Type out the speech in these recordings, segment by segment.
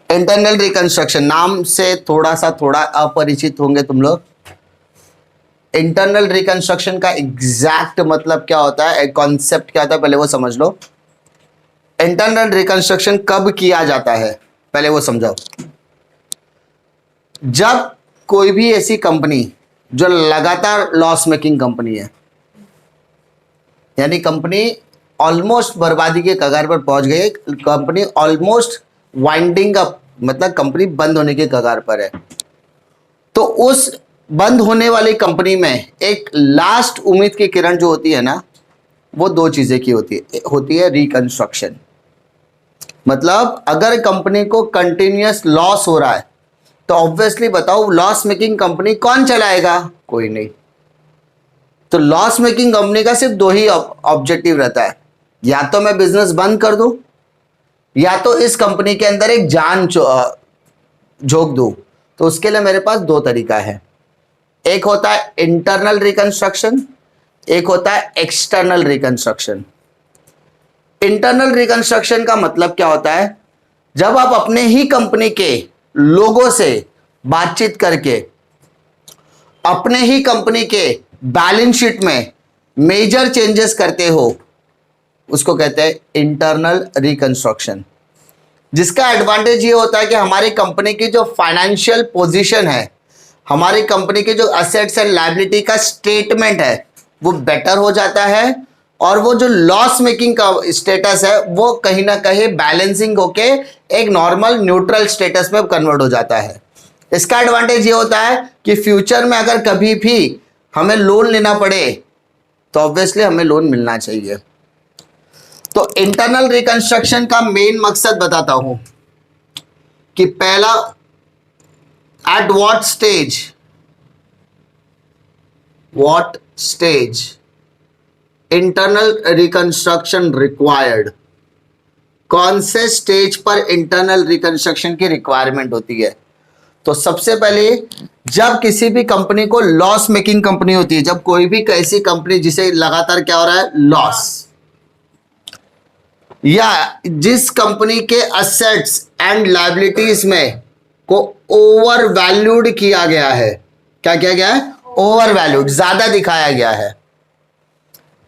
Internal reconstruction नाम से थोड़ा अपरिचित होंगे तुम लोग। इंटरनल रिकंस्ट्रक्शन का एग्जैक्ट मतलब क्या होता है, कॉन्सेप्ट क्या होता है, पहले वो समझ लो। इंटरनल रिकंस्ट्रक्शन कब किया जाता है पहले वो समझाओ। जब कोई भी ऐसी कंपनी जो लगातार लॉस मेकिंग कंपनी है, यानी कंपनी ऑलमोस्ट बर्बादी के कगार पर पहुंच गई, कंपनी ऑलमोस्ट वाइंडिंग अप मतलब कंपनी बंद होने के कगार पर है, तो उस बंद होने वाली कंपनी में एक लास्ट उम्मीद की किरण जो होती है ना, वो दो चीजें की होती है रिकंस्ट्रक्शन। मतलब अगर कंपनी को कंटिन्यूअस लॉस हो रहा है तो ऑब्वियसली बताओ लॉस मेकिंग कंपनी कौन चलाएगा, कोई नहीं। तो लॉस मेकिंग कंपनी का सिर्फ दो ही ऑब्जेक्टिव रहता है, या तो मैं बिजनेस बंद कर दूं या तो इस कंपनी के अंदर एक जान झोंक दूं। तो उसके लिए मेरे पास दो तरीका है, एक होता है इंटरनल रिकंस्ट्रक्शन, एक होता है एक्सटर्नल रिकंस्ट्रक्शन। इंटरनल रिकंस्ट्रक्शन का मतलब क्या होता है, जब आप अपने ही कंपनी के लोगों से बातचीत करके अपने ही कंपनी के बैलेंस शीट में मेजर चेंजेस करते हो, उसको कहते हैं इंटरनल रिकंस्ट्रक्शन। जिसका एडवांटेज ये होता है कि हमारी कंपनी की जो फाइनेंशियल पोजीशन है, हमारी कंपनी के जो असेट्स एंड लायबिलिटी का स्टेटमेंट है वो बेटर हो जाता है, और वो जो लॉस मेकिंग का स्टेटस है वो कहीं ना कहीं बैलेंसिंग होके एक नॉर्मल न्यूट्रल स्टेटस में कन्वर्ट हो जाता है। इसका एडवांटेज ये होता है कि फ्यूचर में अगर कभी भी हमें लोन लेना पड़े तो ऑब्वियसली हमें लोन मिलना चाहिए। तो इंटरनल रिकंस्ट्रक्शन का मेन मकसद बताता हूं कि पहला, at what stage internal reconstruction required, कौन से स्टेज पर इंटरनल रिकंस्ट्रक्शन की रिक्वायरमेंट होती है। तो सबसे पहले जब किसी भी कंपनी को लॉस मेकिंग कंपनी होती है, जब कोई भी ऐसी कंपनी जिसे लगातार क्या हो रहा है, लॉस, या जिस कंपनी के असेट्स एंड लायबिलिटीज में को ओवर वैल्यूड किया गया है, क्या किया गया है, ओवर वैल्यूड, ज्यादा दिखाया गया है,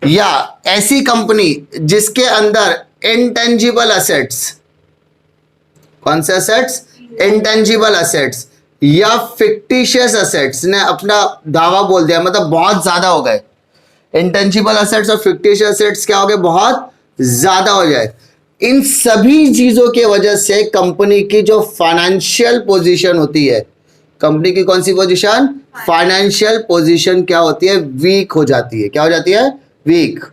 या ऐसी कंपनी जिसके अंदर इंटेंजिबल असेट्स, कौन से असेट्स, इंटेंजिबल असेट्स या फिक्टिशियस असेट्स ने अपना दावा बोल दिया, मतलब बहुत ज्यादा हो गए, इंटेंजिबल असेट्स और फिक्टिशियस असेट्स क्या हो गए, बहुत ज्यादा हो जाए। इन सभी चीजों की वजह से कंपनी की जो फाइनेंशियल पोजीशन होती है, कंपनी की कौन सी पोजीशन, फाइनेंशियल पोजीशन क्या होती है, वीक हो जाती है। क्या हो जाती है, वीक।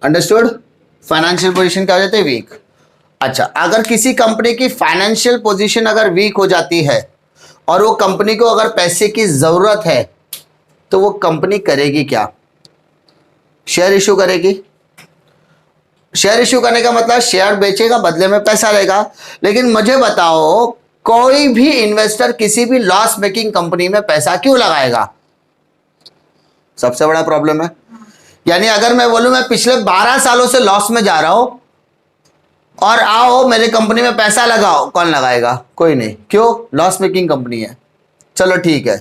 अंडरस्टूड, फाइनेंशियल पोजीशन क्या हो जाती है, वीक। अच्छा, अगर किसी कंपनी की फाइनेंशियल पोजीशन अगर वीक हो जाती है और वो कंपनी को अगर पैसे की जरूरत है तो वो कंपनी करेगी क्या, शेयर इश्यू करेगी। शेयर इश्यू करने का मतलब शेयर बेचेगा, बदले में पैसा लेगा। लेकिन मुझे बताओ, कोई भी इन्वेस्टर किसी भी लॉस मेकिंग कंपनी में पैसा क्यों लगाएगा, सबसे बड़ा प्रॉब्लम है। यानी अगर मैं बोलूं मैं पिछले 12 सालों से लॉस में जा रहा हूं और आओ मेरे कंपनी में पैसा लगाओ, कौन लगाएगा, कोई नहीं। क्यों, लॉस मेकिंग कंपनी है। चलो ठीक है,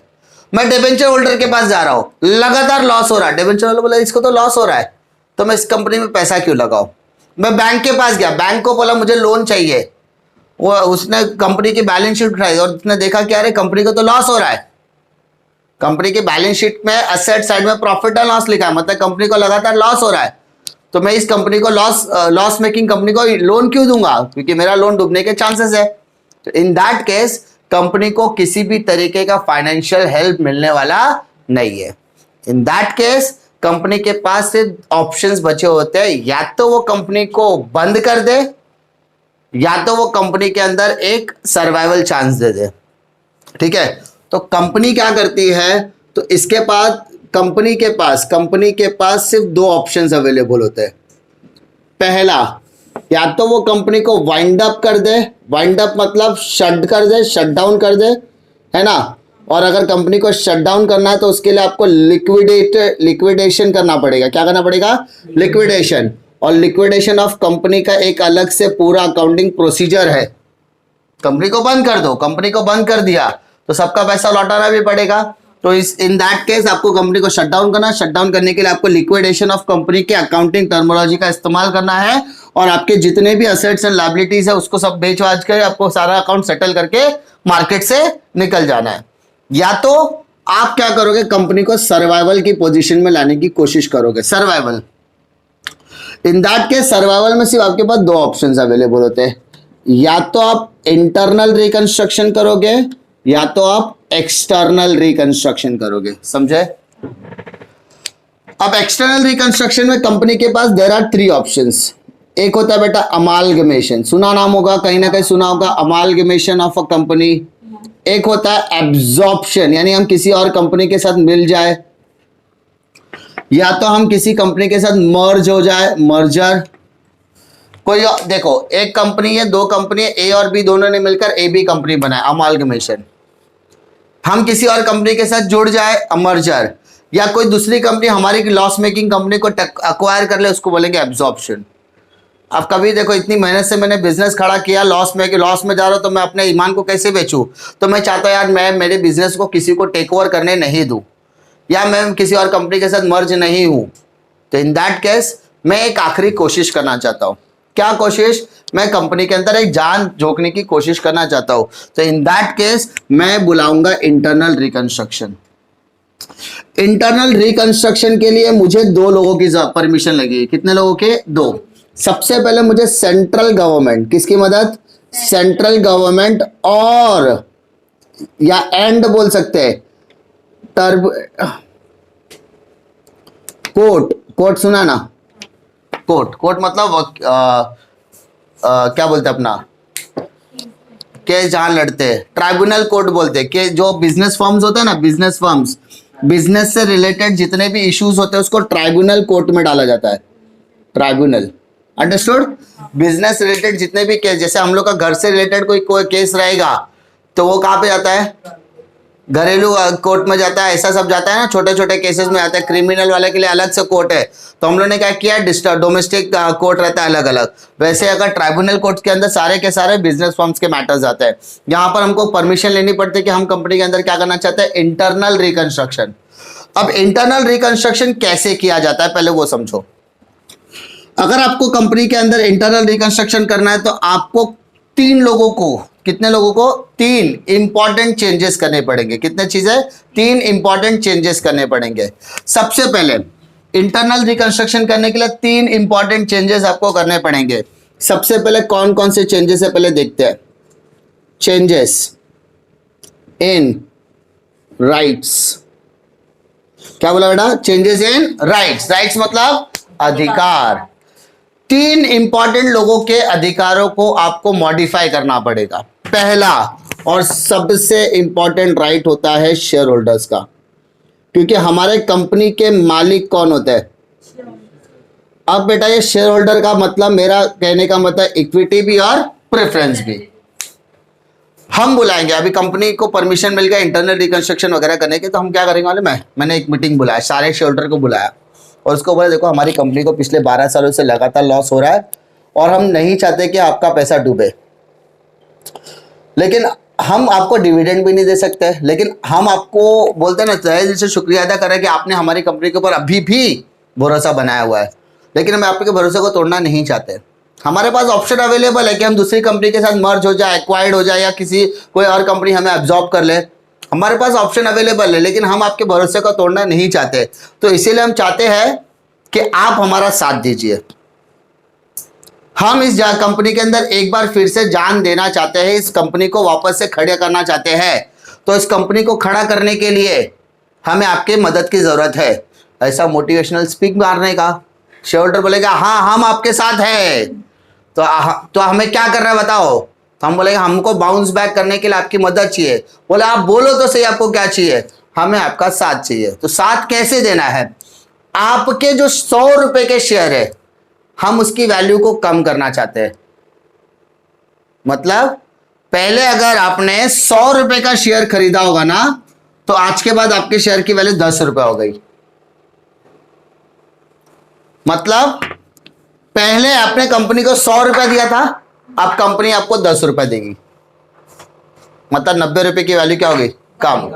मैं डिबेंचर होल्डर के पास जा रहा हूं, लगातार लॉस हो रहा है, डिबेंचर होल्डर बोला इसको तो लॉस हो रहा है तो मैं इस कंपनी में पैसा क्यों लगाऊं। मैं बैंक के पास गया, बैंक को बोला मुझे लोन चाहिए, वो उसने कंपनी की बैलेंस शीट उठाई और उसने देखा कि अरे कंपनी को तो लॉस हो रहा है, कंपनी की बैलेंस शीट में असेट साइड में प्रॉफिट एंड लॉस लिखा है, मतलब कंपनी को लगातार लॉस हो रहा है, तो मैं इस कंपनी को लॉस मेकिंग कंपनी को लोन क्यों दूंगा, क्योंकि मेरा लोन डूबने के चांसेस है। तो इन दैट केस कंपनी को किसी भी तरीके का फाइनेंशियल हेल्प मिलने वाला नहीं है। इन दैट केस कंपनी के पास सिर्फ ऑप्शंस बचे होते हैं, या तो वो कंपनी को बंद कर दे या तो वो कंपनी के अंदर एक सर्वाइवल चांस दे दे। ठीक है, तो कंपनी क्या करती है, तो इसके बाद कंपनी के पास सिर्फ दो ऑप्शंस अवेलेबल होते हैं। पहला, या तो वो कंपनी को वाइंड अप कर दे, वाइंड अप मतलब शट डाउन कर दे, है ना। और अगर कंपनी को शट डाउन करना है तो उसके लिए आपको लिक्विडेशन करना पड़ेगा। क्या करना पड़ेगा, लिक्विडेशन। और लिक्विडेशन ऑफ कंपनी का एक अलग से पूरा अकाउंटिंग प्रोसीजर है। कंपनी को बंद कर दो, कंपनी को बंद कर दिया तो सबका पैसा लौटाना भी पड़ेगा। तो इस इन दैट केस आपको कंपनी को शट डाउन करना, शट डाउन करने के लिए आपको लिक्विडेशन ऑफ कंपनी के अकाउंटिंग टर्मिनोलॉजी का इस्तेमाल करना है और आपके जितने भी असेट्स एंड लायबिलिटीज है उसको सब बेच बाच कर आपको सारा अकाउंट सेटल करके मार्केट से निकल जाना है। या तो आप क्या करोगे, कंपनी को सर्वाइवल की पोजीशन में लाने की कोशिश करोगे, survival. In that case survival में सिर्फ आपके पास दो ऑप्शंस अवेलेबल होते हैं, या तो आप इंटरनल रिकंस्ट्रक्शन करोगे या तो आप एक्सटर्नल रिकंस्ट्रक्शन करोगे। समझे? अब एक्सटर्नल रिकंस्ट्रक्शन में कंपनी के पास देयर आर 3 ऑप्शंस। एक होता है बेटा अमालगमेशन, सुना नाम होगा, कहीं ना कहीं सुना होगा अमालगमेशन ऑफ अ कंपनी। एक होता है एब्जॉर्प्शन, यानी हम किसी और कंपनी के साथ मिल जाए, या तो हम किसी कंपनी के साथ मर्ज हो जाए, मर्जर। कोई देखो एक कंपनी है, 2 कंपनी है, ए और बी दोनों ने मिलकर ए बी कंपनी बनाए, अमालगमेशन। हम किसी और कंपनी के साथ जुड़ जाए, मर्जर। या कोई दूसरी कंपनी हमारी लॉस मेकिंग कंपनी को अक्वायर कर ले, उसको बोलेंगे एब्जॉर्प्शन। अब कभी देखो इतनी मेहनत से मैंने बिजनेस खड़ा किया, लॉस में जा रहा हूं तो मैं अपने ईमान को कैसे बेचूं? तो मैं चाहता हूं यार मैं मेरे बिजनेस को किसी को टेक ओवर करने नहीं दूं, या मैं किसी और कंपनी के साथ मर्ज नहीं हूं। तो इन दैट केस मैं एक आखिरी कोशिश करना चाहता हूं। क्या कोशिश? मैं कंपनी के अंदर एक जान झोंकने की कोशिश करना चाहता हूं। तो इन दैट केस मैं बुलाऊंगा इंटरनल रिकंस्ट्रक्शन। इंटरनल रिकंस्ट्रक्शन के लिए मुझे 2 लोगों की परमिशन लगी। कितने लोगों के? 2। सबसे पहले मुझे सेंट्रल गवर्नमेंट, किसकी मदद? सेंट्रल गवर्नमेंट, और या एंड बोल सकते हैं कोर्ट। कोर्ट सुना ना? कोर्ट मतलब क्या बोलते हैं अपना केस जहां लड़ते हैं, ट्राइब्यूनल कोर्ट बोलते हैं। कि जो बिजनेस फर्म्स होते हैं ना, बिजनेस फर्म्स, बिजनेस से रिलेटेड जितने भी इश्यूज होते हैं उसको ट्राइब्यूनल कोर्ट में डाला जाता है। Tribunal, understood? बिजनेस रिलेटेड जितने भी केस, जैसे हम लोग का घर से रिलेटेड कोई केस रहेगा तो वो कहाँ पे जाता है? घरेलू कोर्ट में जाता है, ऐसा सब जाता है ना, छोटे छोटे केसेस में आता है। क्रिमिनल वाले के लिए अलग से कोर्ट है, तो हम लोग ने क्या किया, डोमेस्टिक कोर्ट रहता है अलग अलग। वैसे अगर ट्राइब्यूनल कोर्ट के अंदर सारे के सारे बिजनेस फर्म्स के मैटर्स आते हैं। यहाँ पर हमको परमिशन लेनी पड़ती है कि हम कंपनी के अंदर क्या करना चाहते हैं, इंटरनल रिकंस्ट्रक्शन। अब इंटरनल रिकंस्ट्रक्शन कैसे किया जाता है पहले वो समझो। अगर आपको कंपनी के अंदर इंटरनल रिकंस्ट्रक्शन करना है तो आपको 3 लोगों को, कितने लोगों को? 3 इंपॉर्टेंट चेंजेस करने पड़ेंगे। कितने चीजें? 3 इंपॉर्टेंट चेंजेस करने पड़ेंगे। सबसे पहले इंटरनल रिकंस्ट्रक्शन करने के लिए 3 इंपॉर्टेंट चेंजेस आपको करने पड़ेंगे। सबसे पहले कौन कौन से चेंजेस है पहले देखते हैं। Changes in rights. क्या बोला बेटा? Changes in rights. राइट्स मतलब अधिकार। 3 इंपॉर्टेंट लोगों के अधिकारों को आपको मॉडिफाई करना पड़ेगा। पहला और सबसे इंपॉर्टेंट राइट होता है शेयर होल्डर्स का, क्योंकि हमारे कंपनी के मालिक कौन होते हैं? अब बेटा ये शेयर होल्डर का मतलब, मेरा कहने का मतलब इक्विटी भी और प्रेफरेंस भी। हम बुलाएंगे, अभी कंपनी को परमिशन मिल गया इंटरनल रिकंस्ट्रक्शन वगैरह करने के, तो हम क्या करेंगे मालूम है? मैंने एक मीटिंग बुलाया, सारे शेयर होल्डर को बुलाया और उसको बोला देखो हमारी कंपनी को पिछले 12 सालों से लगातार लॉस हो रहा है और हम नहीं चाहते कि आपका पैसा डूबे, लेकिन हम आपको डिविडेंड भी नहीं दे सकते, लेकिन हम आपको बोलते हैं ना तहे दिल से शुक्रिया अदा करें कि आपने हमारी कंपनी के ऊपर अभी भी भरोसा बनाया हुआ है, लेकिन हम आपके भरोसे को तोड़ना नहीं चाहते। हमारे पास ऑप्शन अवेलेबल है कि हम दूसरी कंपनी के साथ मर्ज हो जाए, एक्वायर्ड हो जाए, या कोई और कंपनी हमें एब्जॉर्ब कर ले। हमारे पास ऑप्शन अवेलेबल है, लेकिन हम आपके भरोसे को तोड़ना नहीं चाहते। तो इसीलिए हम चाहते हैं कि आप हमारा साथ दीजिए। हम इस कंपनी के अंदर एक बार फिर से जान देना चाहते हैं, इस कंपनी को वापस से खड़े करना चाहते हैं। तो इस कंपनी को खड़ा करने के लिए हमें आपकी मदद की जरूरत है। ऐसा मोटिवेशनल स्पीक मारने का। शेयर होल्डर बोलेगा हाँ हम आपके साथ हैं, तो हमें क्या करना है बताओ। तो हम बोलेंगे हमको बाउंस बैक करने के लिए आपकी मदद चाहिए। बोले आप बोलो तो सही आपको क्या चाहिए। हमें आपका साथ चाहिए। तो साथ कैसे देना है? आपके जो 100 रुपए के शेयर है हम उसकी वैल्यू को कम करना चाहते हैं। मतलब पहले अगर आपने 100 रुपए का शेयर खरीदा होगा ना, तो आज के बाद आपके शेयर की वैल्यू 10 रुपए हो गई। मतलब पहले आपने कंपनी को 100 रुपया दिया था, अब कंपनी आपको 10 रुपया देगी, मतलब 90 रुपए की वैल्यू क्या होगी, कम।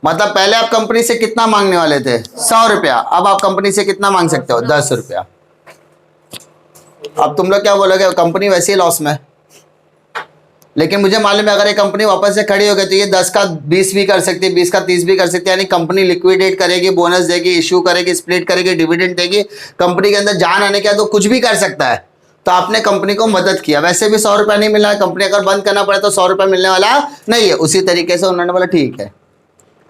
मतलब पहले आप कंपनी से कितना मांगने वाले थे, 100 रुपया, अब आप कंपनी से कितना मांग सकते हो, 10 रुपया। अब तुम लोग क्या बोलोगे, कंपनी वैसे ही लॉस में, लेकिन मुझे मालूम है अगर ये कंपनी वापस से खड़ी हो गई तो ये 10 का 20 भी कर सकती है, 20 का 30 भी कर सकती है, यानी कंपनी लिक्विडेट करेगी, बोनस देगी, इश्यू करेगी, स्प्लिट करेगी, डिविडेंड देगी, कंपनी के अंदर जान आने के बाद तो कुछ भी कर सकता है। तो आपने कंपनी को मदद किया, वैसे भी 100 रुपया नहीं मिल रहा है, कंपनी अगर बंद करना पड़े तो 100 रुपया मिलने वाला नहीं है। उसी तरीके से उन्होंने बोला ठीक है,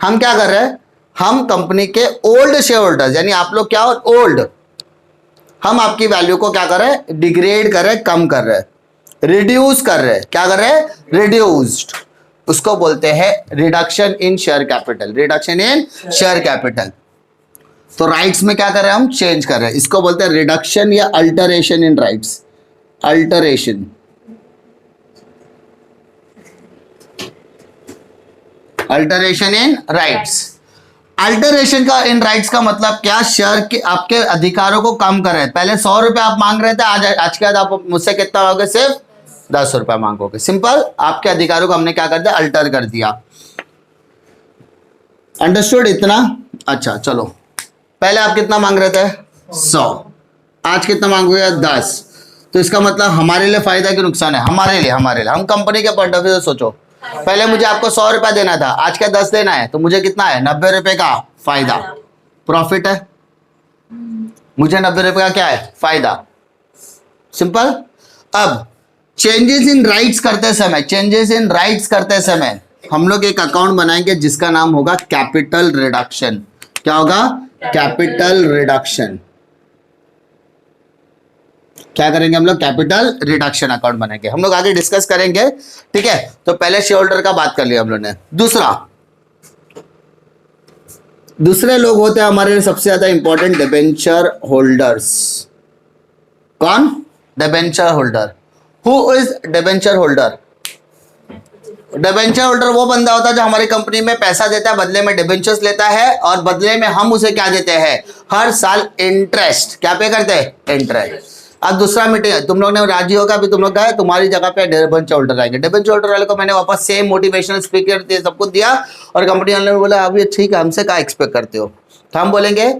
हम क्या कर रहे हैं, हम कंपनी के ओल्ड शेयर होल्डर्स, यानी आप लोग क्या हो ओल्ड, हम आपकी वैल्यू को क्या कर रहे हैं, डिग्रेड कर रहे हैं, कम कर रहे हैं, रिड्यूस कर रहे हैं, क्या कर रहे हैं, रिड्यूस्ड, उसको बोलते हैं reduction in share capital, reduction in share capital. तो राइट्स में क्या कर रहे हैं, हम चेंज कर रहे हैं, इसको बोलते हैं रिडक्शन या अल्टरेशन इन राइट्स, अल्टरेशन, अल्टरेशन इन राइट्स। अल्टरेशन का इन राइट्स का मतलब क्या, शेयर के आपके अधिकारों को कम कर रहे हैं। पहले 100 रुपए आप मांग रहे थे, आज के बाद आप मुझसे कितना मांगोगे, सिर्फ 10 रुपया मांगोगे। सिंपल, आपके अधिकारों को हमने क्या कर दिया, अल्टर कर दिया। अंडरस्टूड इतना? अच्छा चलो, पहले आप कितना मांग रहे थे, 100, आज कितना मांगोगे, 10। तो इसका मतलब हमारे लिए फायदा कि नुकसान है, हमारे लिए, हमारे लिए। हम कंपनी के पॉइंट ऑफ व्यू से सोचो, पहले मुझे आपको 100 रुपया देना था, आज क्या 10 देना है, तो मुझे कितना है, 90 रुपए का फायदा, प्रॉफिट है, मुझे 90 रुपए का क्या है, फायदा। सिंपल। अब चेंजेस इन राइट्स करते समय, चेंजेस इन राइट्स करते समय हम लोग एक अकाउंट बनाएंगे जिसका नाम होगा कैपिटल रिडक्शन। क्या होगा, कैपिटल रिडक्शन। क्या करेंगे हम लोग, कैपिटल रिडक्शन अकाउंट बनाएंगे, हम लोग आगे डिस्कस करेंगे, ठीक है। तो पहले शेयर होल्डर का बात कर लिया हम लोग ने। दूसरे लोग होते हैं हमारे लिए सबसे ज्यादा इंपॉर्टेंट, डिबेंचर होल्डर्स। कौन, debenture holder. Who is debenture holder? Debenture holder वो बंदा होता है जो हमारी कंपनी में पैसा देता है, बदले में डिबेंचर्स लेता है, और बदले में हम उसे क्या देते हैं, हर साल इंटरेस्ट, क्या पे करते हैं, इंटरेस्ट। अब दूसरा मीटिंग, तुम लोग ने राजी होगा, अभी तुम लोग गए, तुम्हारी जगह पे डिबेंचर होल्डर आएंगे। डिबेंचर होल्डर वाले को मैंने वापस सेम मोटिवेशनल स्पीकर दिए, सब कुछ दिया, और कंपनी वाले ने बोला अभी ठीक है, हमसे क्या एक्सपेक्ट करते हो। तो हम बोलेंगे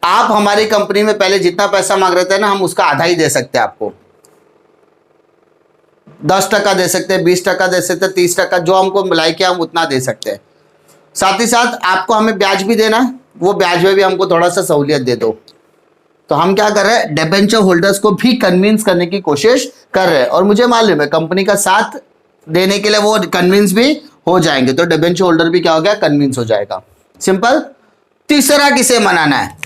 आप हमारी कंपनी में पहले जितना पैसा मांग रहे थे ना, हम उसका आधा ही दे सकते हैं आपको, 10% दे सकते हैं, 20% दे सकते हैं, 30%, जो हमको मिलाई के हम उतना दे सकते हैं। साथ ही साथ आपको हमें ब्याज भी देना, वो ब्याज में भी हमको थोड़ा सा सहूलियत दे दो। तो हम क्या कर रहे हैं, डिबेंचर होल्डर्स को भी कन्विंस करने की कोशिश कर रहे हैं, और मुझे मालूम है कंपनी का साथ देने के लिए वो कन्विंस भी हो जाएंगे, तो डिबेंचर होल्डर भी क्या हो गया, कन्विंस हो जाएगा। सिंपल। तीसरा किसे मनाना है,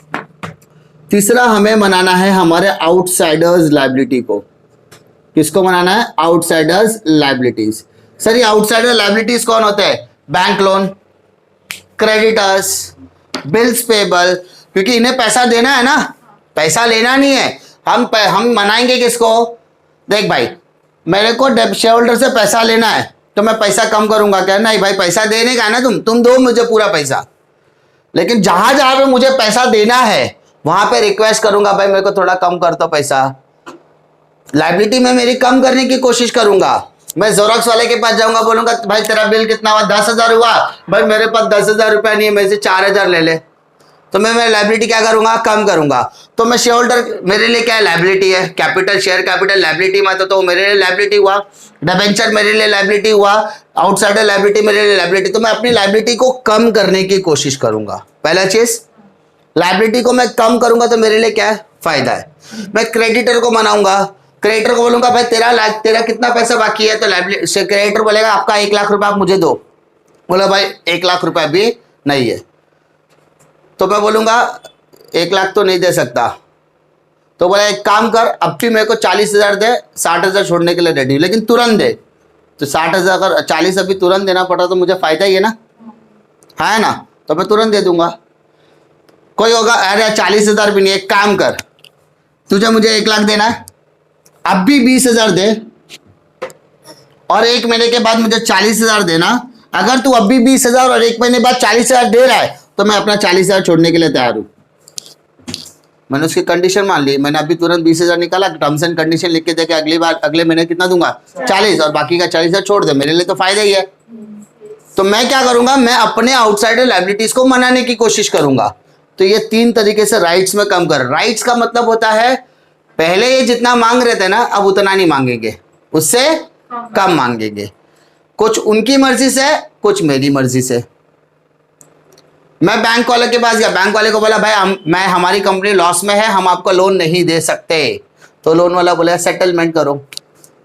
तीसरा हमें मनाना है हमारे आउटसाइडर्स लायबिलिटी को। किसको मनाना है, आउटसाइडर्स लायबिलिटीज। सर ये आउटसाइडर लायबिलिटीज कौन होते हैं, bank loan, creditors, bills payable, क्योंकि इन्हें पैसा देना है ना, पैसा लेना नहीं है। हम मनाएंगे किसको, देख भाई मेरे को शेयर होल्डर से पैसा लेना है, तो मैं पैसा कम करूंगा क्या, नहीं भाई पैसा देने का है ना, तुम दो मुझे पूरा पैसा, लेकिन जहां जहां पे मुझे पैसा देना है वहां पे रिक्वेस्ट करूंगा, भाई मेरे को थोड़ा कम कर दो पैसा, लायबिलिटी में मेरी कम करने की कोशिश करूंगा। मैं जोरक्स वाले के पास जाऊंगा, बोलूंगा भाई तेरा बिल कितना हुआ, 10,000 हुआ, भाई मेरे पास 10,000 रुपया नहीं है, मेरे से 4,000 ले ले, तो मैं लायबिलिटी क्या करूंगा, कम करूंगा। तो मैं शेयर होल्डर मेरे लिए क्या है, लायबिलिटी है, कैपिटल शेयर कैपिटल लायबिलिटी में तो मेरे लिए लायबिलिटी हुआ, डिबेंचर मेरे लिए लायबिलिटी हुआ, आउटसाइडर लायबिलिटी मेरे लिए लायबिलिटी। तो मैं अपनी लायबिलिटी को कम करने की कोशिश करूंगा। पहला चीज, लायबिलिटी को मैं कम करूंगा तो मेरे लिए क्या है, फायदा है। मैं क्रेडिटर को मनाऊंगा, क्रेडिटर को बोलूंगा भाई तेरा कितना पैसा बाकी है, तो क्रेडिटर बोलेगा आपका 1 लाख रुपया आप मुझे दो, बोला भाई 1 लाख रुपया भी नहीं है, तो मैं बोलूंगा 1 लाख तो नहीं दे सकता, तो बोला एक काम कर अब भी मेरे को 40,000 दे, 60,000 छोड़ने के लिए रेडी, लेकिन तुरंत दे। तो 60,000 अगर 40 अभी तुरंत देना पड़ा तो मुझे फायदा ही है ना, है ना, तो मैं तुरंत दे दूंगा। कोई होगा अरे 40,000 भी नहीं, एक काम कर तुझे मुझे 1 लाख देना है, अब भी 20,000 दे, और 1 महीने के बाद मुझे 40,000 देना। अगर तू अब भी 20,000 और 1 महीने बाद 40,000 दे रहा है तो मैं अपना 40,000 छोड़ने के लिए तैयार हूं। मैंने उसकी कंडीशन मान ली, मैंने अभी तुरंत 20,000 निकाला, टर्म्स एंड कंडीशन लिख के देखे अगली बार अगले महीने कितना दूंगा 40, और बाकी का 40,000 छोड़ दे, मेरे लिए तो फायदा ही है। तो मैं क्या करूंगा, मैं अपने आउटसाइडर लायबिलिटीज को मनाने की कोशिश करूंगा। तो ये 3 तरीके से राइट्स में कम कर। राइट्स का मतलब होता है पहले ये जितना मांग रहे थे ना, अब उतना नहीं मांगेंगे, उससे कम मांगेंगे। कुछ उनकी मर्जी से, कुछ मेरी मर्जी से। मैं बैंक वाले के पास गया, बैंक वाले को बोला भाई हमारी कंपनी लॉस में है, हम आपको लोन नहीं दे सकते। तो लोन वाला बोला सेटलमेंट करो।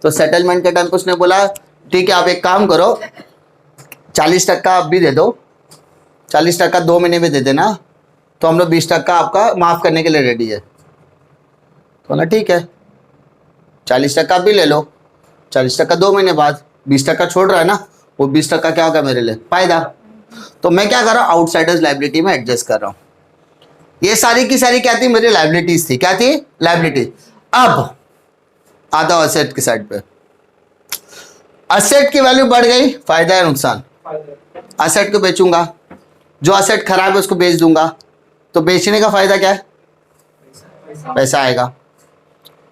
तो सेटलमेंट के टाइम पे उसने बोला ठीक है, आप एक काम करो 40% आप भी दे दो, 40% 2 महीने में दे देना, तो हम लोग 20% आपका माफ करने के लिए रेडी है। तो ना ठीक है, 40% भी ले लो, 40% 2 महीने बाद, 20% छोड़ रहा है ना, वो 20% क्या होगा मेरे लिए फायदा। तो मैं क्या कर रहा हूँ, आउटसाइडर्स लायबिलिटी में एडजस्ट कर रहा हूँ। ये सारी की सारी क्या थी, मेरी लायबिलिटीज थी। क्या थी, लायबिलिटी। अब आता हूं असेट की साइड पे। असेट की वैल्यू बढ़ गई, फायदा है नुकसान। असेट को बेचूंगा, जो असेट खराब है उसको बेच दूंगा, तो बेचने का फायदा क्या है, पैसा आएगा।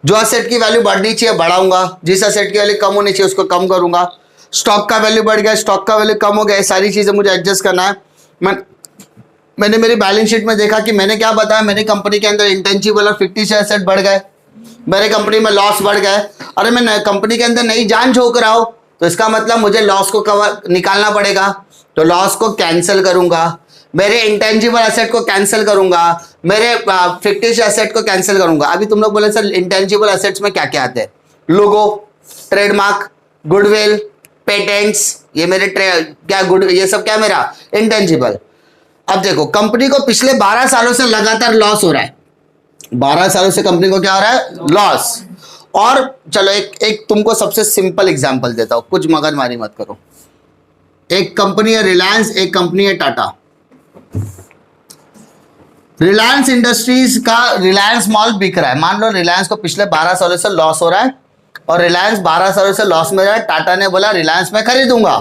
जो असेट की वैल्यू बढ़नी चाहिए बढ़ाऊंगा, जिस असेट की वैल्यू कम होनी चाहिए उसको कम करूंगा। स्टॉक का वैल्यू बढ़ गया, स्टॉक का वैल्यू कम हो गया, सारी चीजें मुझे एडजस्ट करना है। मैंने मेरी बैलेंस शीट में देखा कि मैंने क्या बताया, मेरी कंपनी के अंदर इंटेंजिबल और फिक्टिशियस एसेट बढ़ गए, मेरे कंपनी में लॉस बढ़ गए। अरे मैं कंपनी के अंदर नई जान झोंक रहा हूं, तो इसका मतलब मुझे लॉस को कवर निकालना पड़ेगा, तो लॉस को कैंसिल करूंगा, मेरे इंटेंजिबल एसेट को कैंसिल करूंगा, मेरे फिक्टिशियस एसेट को कैंसिल करूंगा। अभी तुम लोग बोले सर इंटेंजिबल एसेट्स में क्या क्या आते हैं, लोगो, ट्रेडमार्क, गुडविल, पेटेंट्स, ये मेरे क्या गुड, ये सब क्या मेरा इंटेंजिबल। अब देखो कंपनी को पिछले 12 सालों से लगातार लॉस हो रहा है, 12 सालों से कंपनी को क्या हो रहा है, लॉस। और चलो एक तुमको सबसे सिंपल एग्जांपल देता हूं, कुछ मगजमारी मत करो। एक कंपनी है रिलायंस, एक कंपनी है टाटा। रिलायंस इंडस्ट्रीज का रिलायंस मॉल बिक रहा है, मान लो रिलायंस को पिछले 12 सालों से लॉस हो रहा है और रिलायंस 12 सालों से लॉस में रहा है। टाटा ने बोला रिलायंस में खरीदूंगा,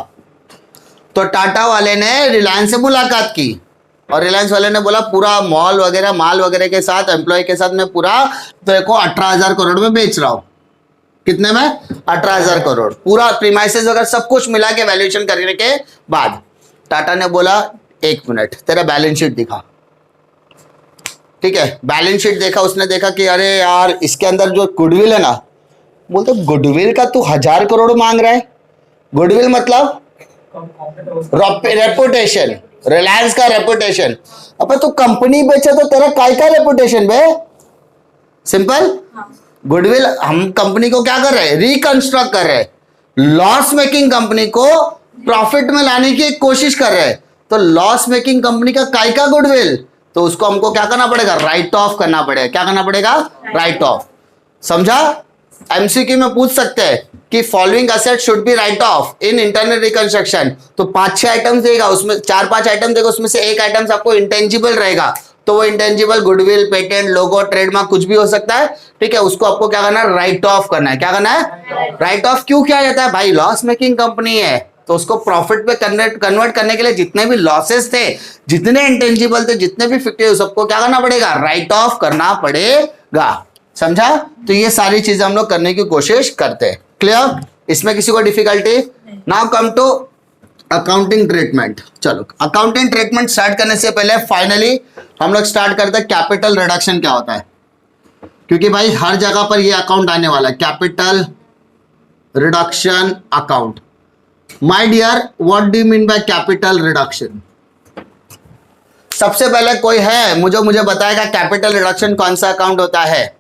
तो टाटा वाले ने रिलायंस से मुलाकात की और रिलायंस वाले ने बोला पूरा मॉल वगैरह माल वगैरह के साथ एम्प्लॉय के साथ मैं पूरा तेरे को 18,000 करोड़ में बेच रहा हूं। कितने में, 18,000 करोड़, पूरा प्रीमाइसेस वगैरह सब कुछ मिला के वैल्यूएशन करने के बाद टाटा ने बोला 1 मिनट तेरा बैलेंस शीट दिखा। ठीक है, बैलेंस शीट देखा, उसने देखा कि अरे यार इसके अंदर जो गुडविल है ना, बोलते गुडविल का तू 1,000 करोड़ मांग रहा है। गुडविल मतलब रेपुटेशन, रिलायंस का रेपुटेशन। अब तू कंपनी बेचे तो तेरा काय का रेपुटेशन बे, सिंपल। गुडविल हम कंपनी को क्या कर रहे हैं, रिकंस्ट्रक्ट कर रहे हैं, लॉस मेकिंग कंपनी को प्रॉफिट में लाने की कोशिश कर रहे हैं। तो लॉस मेकिंग कंपनी का काय का गुडविल, तो उसको हमको क्या करना पड़ेगा, राइट ऑफ करना पड़ेगा। क्या करना पड़ेगा, राइट ऑफ। समझा, एमसीक्यू में पूछ सकते हैं कि following asset should be right of in internal reconstruction, तो 5-6 आइटम्स देगा, उसमें 4-5 आइटम देगा, उसमें से एक आइटम्स आपको इंटेंजिबल रहेगा, तो वो इंटेंजिबल गुडविल, पेटेंट, लोगो, ट्रेडमार्क कुछ भी हो सकता है। ठीक है, उसको आपको क्या करना है, राइट ऑफ करना है। क्या करना है, राइट ऑफ। क्यों किया जाता है भाई, लॉस मेकिंग कंपनी है तो उसको प्रॉफिट पे कन्वर्ट करने के लिए जितने भी लॉसेस थे, जितने इंटेंजिबल थे, जितने भी फिक्टिव, सबको क्या करना पड़ेगा, राइट ऑफ करना पड़ेगा। समझा, तो ये सारी चीजें हम लोग करने की कोशिश करते हैं। क्लियर, इसमें किसी को difficulty. Now come to accounting treatment. चलो अकाउंटिंग ट्रीटमेंट स्टार्ट करने से पहले फाइनली हम लोग स्टार्ट करते हैं कैपिटल रिडक्शन क्या होता है, क्योंकि भाई हर जगह पर ये अकाउंट आने वाला है, capital reduction account. My dear, what do you mean by capital reduction? सबसे पहले कोई है मुझे बताएगा कैपिटल रिडक्शन कौन सा अकाउंट होता है?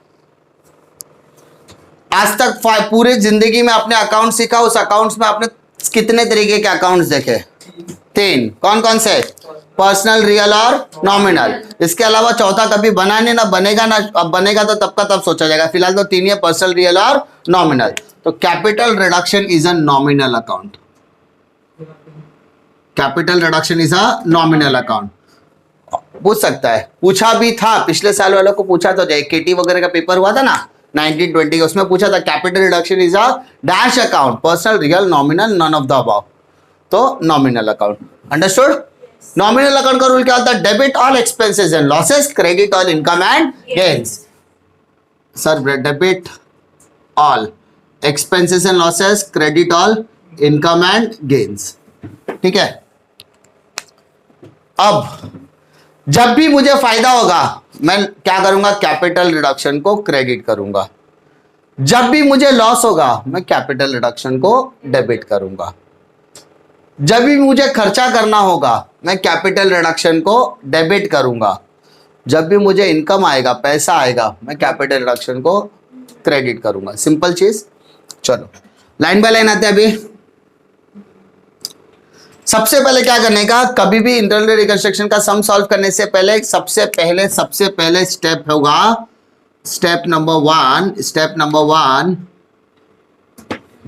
आज तक पूरी जिंदगी में आपने अकाउंट सीखा, उस अकाउंट्स में आपने कितने तरीके के अकाउंट्स देखे? 3। कौन कौन से? पर्सनल, रियल और नॉमिनल। इसके अलावा चौथा कभी बना नहीं, ना बनेगा, ना अब बनेगा तो तब का तब सोचा जाएगा। फिलहाल तो 3 ही है, पर्सनल, रियल और नॉमिनल। तो capital reduction is a nominal account. Capital reduction is a nominal account. पूछ सकता है, पूछा भी था पिछले साल वालों को, पूछा तो केटी वगैरह का पेपर हुआ था ना 1920 का, उसमें पूछा था capital reduction is a dash account, personal, real, nominal, none of the above, तो nominal account. Understood? Nominal account का रूल क्या होता है? Debit all expenses and losses, credit all income and gains. Sir debit all expenses and losses, credit all income and gains. ठीक है। अब जब भी मुझे फायदा होगा मैं क्या करूंगा? कैपिटल रिडक्शन को क्रेडिट करूंगा। जब भी मुझे लॉस होगा मैं कैपिटल रिडक्शन को डेबिट करूंगा। जब भी मुझे खर्चा करना होगा मैं कैपिटल रिडक्शन को डेबिट करूंगा। जब भी मुझे इनकम आएगा, पैसा आएगा, मैं कैपिटल रिडक्शन को क्रेडिट करूंगा। सिंपल चीज। चलो लाइन बाय लाइन आते हैं। अभी सबसे पहले क्या करने का? कभी भी इंटरनल रिकंस्ट्रक्शन का सम सॉल्व करने से पहले सबसे पहले स्टेप होगा, स्टेप नंबर वन,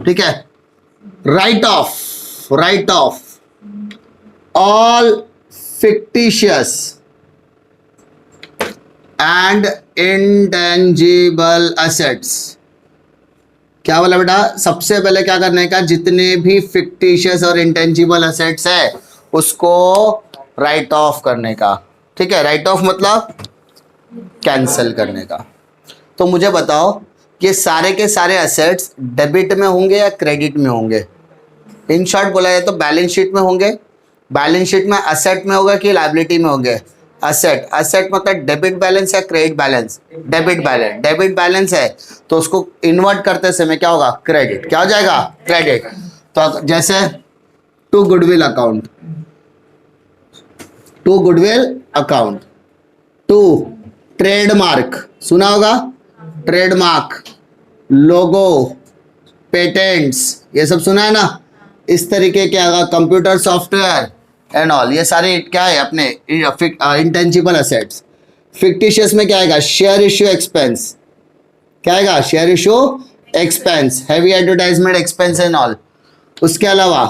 ठीक है, right of all fictitious and intangible assets. क्या बोला बेटा? सबसे पहले क्या करने का? जितने भी फिक्टिशियस और इंटेंजिबल असेट्स है उसको राइट ऑफ करने का। ठीक है, राइट ऑफ मतलब कैंसिल करने का। तो मुझे बताओ ये सारे के सारे असेट्स डेबिट में होंगे या क्रेडिट में होंगे? इन शॉर्ट बोला जाए तो बैलेंस शीट में होंगे। बैलेंस शीट में असेट में होगा कि लायबिलिटी में होंगे? असेट मतलब डेबिट बैलेंस या क्रेडिट बैलेंस? डेबिट बैलेंस है तो उसको इन्वर्ट करते समय क्या होगा? क्रेडिट। क्या हो जाएगा? क्रेडिट। तो जैसे to goodwill account, to trademark, सुना होगा? ट्रेडमार्क, लोगो, पेटेंट्स, ये सब सुना है ना? इस तरीके क्या होगा? कंप्यूटर सॉफ्टवेयर एंड ऑल, ये सारे क्या है? अपने इंटेंजिबल असेट्स। फिक्टिशियस में क्या आएगा? Share issue expense. क्या आएगा? Share issue expense, heavy advertisement expense and all. उसके अलावा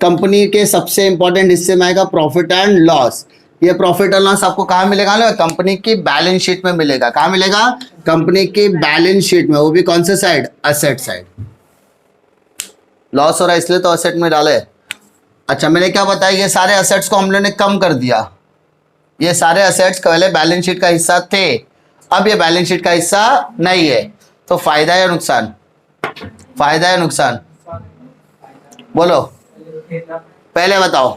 कंपनी के सबसे इंपॉर्टेंट हिस्से में आएगा प्रॉफिट एंड लॉस। ये प्रॉफिट एंड लॉस आपको कहाँ मिलेगा ना? कंपनी की बैलेंस शीट में मिलेगा। कहाँ मिलेगा? कंपनी की बैलेंस शीट में, वो भी कौन से साइड? Asset side. लॉस हो रहा है इसलिए तो असेट में डाले। अच्छा, मैंने क्या बताया? ये सारे असेट्स को हम लोगों ने कम कर दिया। ये सारे असेट्स पहले बैलेंस शीट का हिस्सा थे, अब ये बैलेंस शीट का हिस्सा नहीं है। तो फायदा या नुकसान? फायदा या नुकसान? बोलो पहले बताओ,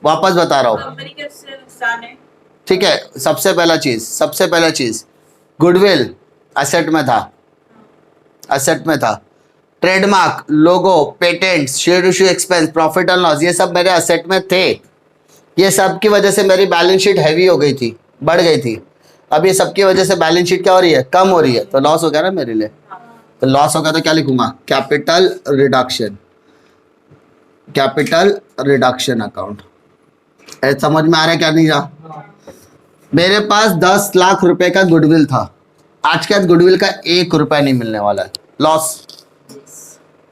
वापस बता रहा हूं। ठीक है, सबसे पहला चीज गुडविल असेट में था। Trademark, logo, patents, share issue expense, profit and loss, ये सब मेरे असेट में थे। ये सब की वजह से मेरी बैलेंस शीट हैवी हो गई थी, बढ़ गई थी। अब ये सब की वजह से बैलेंस शीट क्या हो रही है? कम हो रही है। तो लॉस हो गया ना मेरे लिए। तो लॉस होगा तो क्या लिखूंगा? Capital reduction account. समझ में आ रहा है क्या? नहीं रहा? मेरे पास 10 लाख रुपए का गुडविल था, आज के बाद गुडविल का 1 रुपया नहीं मिलने वाला है। लॉस।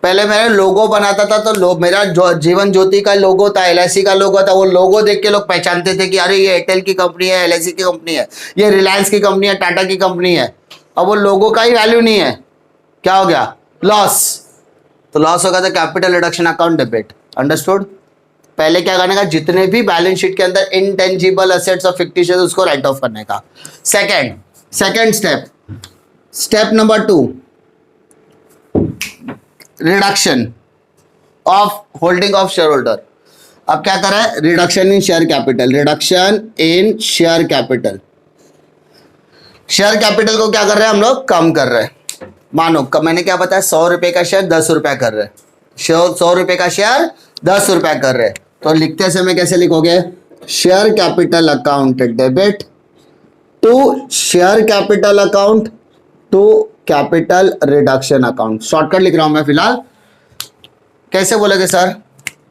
पहले मैंने लोगो बनाता था तो मेरा जो जीवन ज्योति का लोगो था, LIC का लोगो था, वो लोगो देख के लोग पहचानते थे कि अरे ये एयरटेल की कंपनी है, LIC की कंपनी है, ये रिलायंस की कंपनी है, टाटा की कंपनी है। अब वो लोगो का ही वैल्यू नहीं है। क्या हो गया? लॉस। तो लॉस होगा तो capital reduction account debit. Understood? पहले क्या करने का? जितने भी बैलेंस शीट के अंदर इंटेंजिबल असेट्स और फिक्टिशियस उसको राइट ऑफ करने का। Second step number 2, reduction of holding of share holder. अब क्या कर रहा है? Reduction in share capital. Share capital को क्या कर रहे हैं हम लोग? कम कर रहे हैं। मानो मैंने क्या बताया? 100 रुपए का शेयर 10 रुपया कर रहे हैं। 100 रुपए का शेयर 10 रुपया कर रहे हैं। तो लिखते समय कैसे लिखोगे? Share capital account debit to share capital account to capital reduction account. Shortcut लिख रहा हूं मैं फिलहाल। कैसे बोलोगे सर?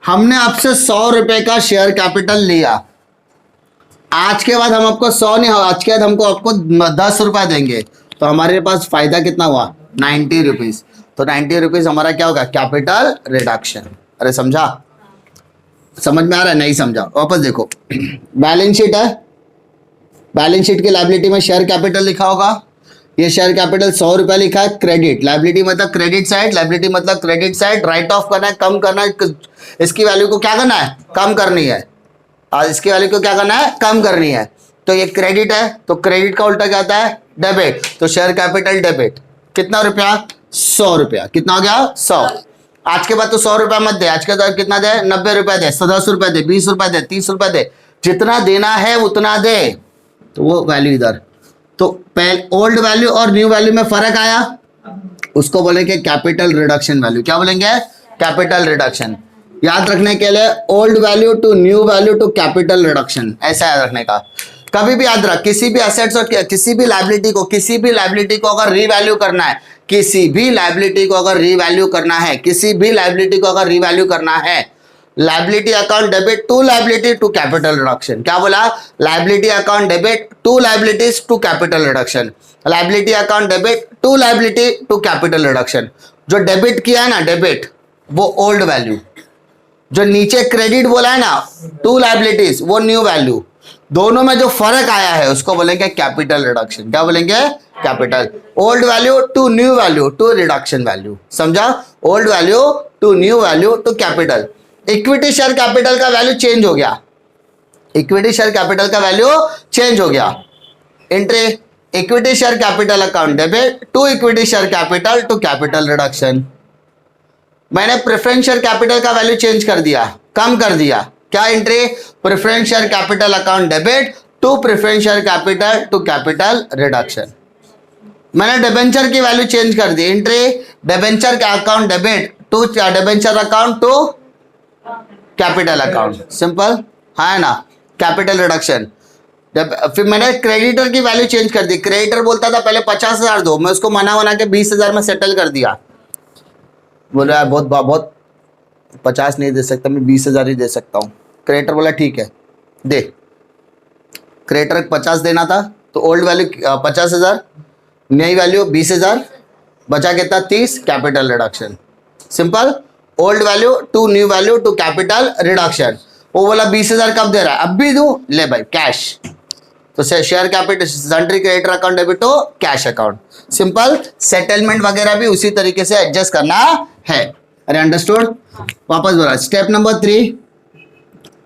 हमने आपसे 100 रुपए का शेयर कैपिटल लिया, आज के बाद हम आपको 100 नहीं, आज के बाद आपको 10 रुपया देंगे, तो हमारे पास फायदा कितना हुआ? 90 रुपीज। तो 90 रुपीज हमारा क्या होगा? Capital reduction. अरे समझा? समझ में आ रहा है? नहीं समझा? वापस देखो, बैलेंस शीट है, बैलेंस शीट की लायबिलिटी में शेयर कैपिटल लिखा होगा। ये शेयर कैपिटल 100 रुपया लिखा है। क्रेडिट, लायबिलिटी मतलब क्रेडिट साइड, राइट ऑफ करना है, कम करना है, इसकी वैल्यू को क्या करना है? कम करनी है। और इसकी वैल्यू को क्या करना है, कम करनी है। तो ये क्रेडिट है, तो क्रेडिट का उल्टा क्या आता है, डेबिट। तो शेयर कैपिटल डेबिट, कितना रुपया, 100 रुपया। कितना हो गया, 100। आज के बाद तो 100 रुपया मत दे, आज के बाद कितना दे, 90 रुपया दे, 10 रुपया दे, 20 रुपया दे, 30 रुपया दे, जितना देना है उतना दे। तो वो वैल्यू इधर। तो पहले ओल्ड वैल्यू और न्यू वैल्यू में फर्क आया, उसको बोलेंगे कैपिटल रिडक्शन वैल्यू। क्या बोलेंगे, कैपिटल रिडक्शन। याद रखने के लिए old value to new value to capital reduction, ऐसा याद रखने का। कभी भी याद रख, किसी भी एसेट्स और किसी भी लाइबिलिटी को अगर रीवैल्यू करना है, किसी भी लाइबिलिटी को अगर रीवैल्यू करना है, किसी भी लाइबिलिटी को अगर रीवैल्यू करना है, liability account debit to liability to capital reduction. क्या बोला, liability account debit to liabilities to capital reduction, liability account debit to liability to capital reduction. जो डेबिट किया है ना, डेबिट, वो ओल्ड वैल्यू। जो नीचे क्रेडिट बोला है ना, टू लाइबिलिटीज, वो न्यू वैल्यू। दोनों में जो फर्क आया है उसको बोलेंगे कैपिटल रिडक्शन। क्या बोलेंगे, capital. Old value to new value to reduction value, समझा, old value to new value to capital. Equity share capital का वैल्यू चेंज हो गया, इक्विटी शेयर कैपिटल का वैल्यू चेंज हो गया। Entry, equity share capital account debit to equity share capital to capital reduction. मैंने preference share capital का value change कर दिया, कम कर दिया। क्या entry, preference share capital account debit to preference share capital to capital reduction. मैंने debenture की वैल्यू चेंज कर दी, एंट्री डिबेंचर का account debit to debenture account to capital account, simple है ना, कैपिटल रिडक्शन। फिर मैंने क्रेडिटर की वैल्यू चेंज कर दी, क्रेडिटर बोलता था पहले 50,000 दो, मैं उसको मना के 20,000 में सेटल कर दिया। बोल रहा है बहुत 50 नहीं दे सकता, मैं 20,000 ही दे सकता हूँ। क्रेडिटर बोला ठीक है दे। क्रेडिटर 50 देना था, तो ओल्ड वैल्यू 50,000, नई वैल्यू 20,000, बचा कितना 30, capital reduction. Simple, old value to new value to capital reduction. वो बोला 20,000 कब दे रहा है, अब भी दूं, ले भाई कैश। तो share capital sundry creditor account debit to cash account. Simple, settlement वगैरह भी उसी तरीके से एडजस्ट करना है। अरे अंडरस्टूड। वापस बोला, स्टेप नंबर 3,